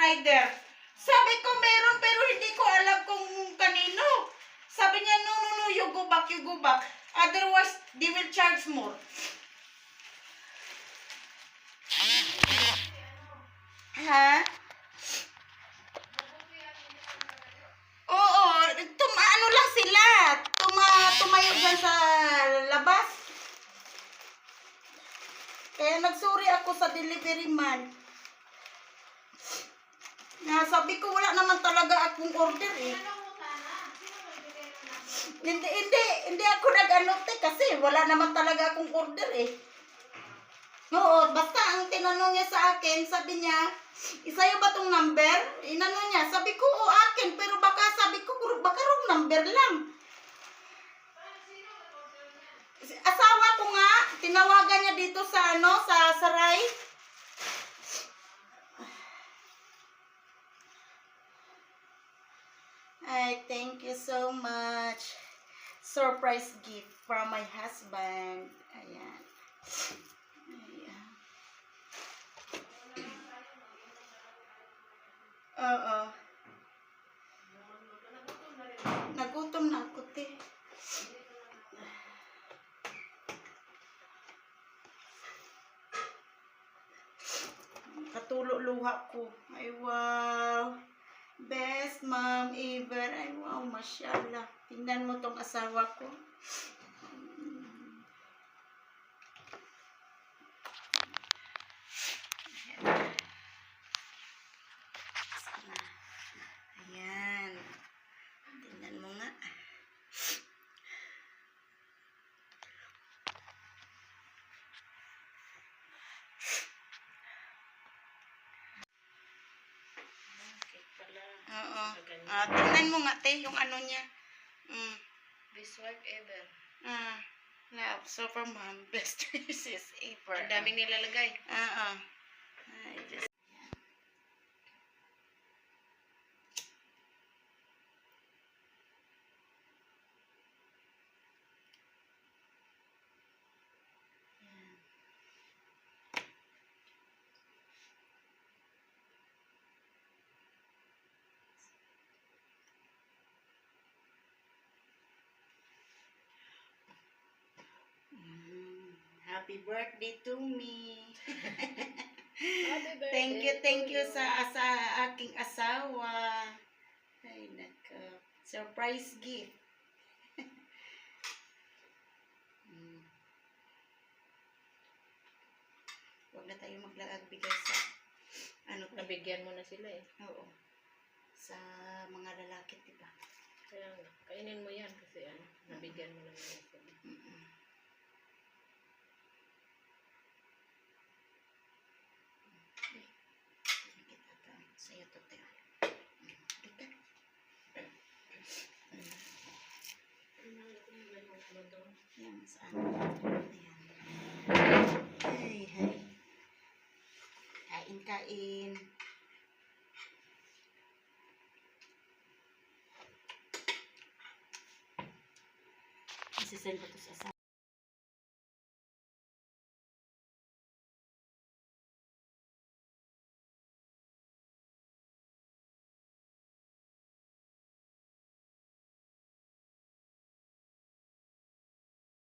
rider. Sabi ko meron pero hindi ko alam kung kanino. Sabi niya, no, you go back. Otherwise, they will charge more. Ha? Oo, ano lang sila. Tumayo dyan sa labas. Kaya nagsuri ako sa delivery man. Sabi ko wala naman talaga akong order eh. Hindi ako nag-anote kasi wala naman talaga akong order eh. Oo, basta ang tinanong niya sa akin, sabi niya, isayo ba tong number? Inano niya, sabi ko, o akin, pero baka wrong number lang. Asawa ko nga, tinawagan niya dito sa Saray. Ay, thank you so much. Surprise gift from my husband. Ayan. Oo. Nagutom na ako, te. Katulo luha ko. Ay, wow. Best mom ever. Ay, wow, mashallah. Tingnan mo tong asawa ko. Ayan. Tingnan mo nga. Oo. Tingnan mo nga, te, yung ano niya. Best wife ever. Love, so from mom, best wishes ever. Ang daming nilalagay. Ay, just... Happy birthday to me. Happy birthday. Thank you sa aking asawa. Ay, nako. Surprise gift. Huwag na tayo magbigay sa Nabigyan mo na sila eh. Oo. Sa mga lalaki, diba? Kaya nga, kainin mo yan kasi nabigyan mo na sila. Sa'yo to, te. Yan, saan? Ayan. Ay. Kain. Isasend ko to sa asawa.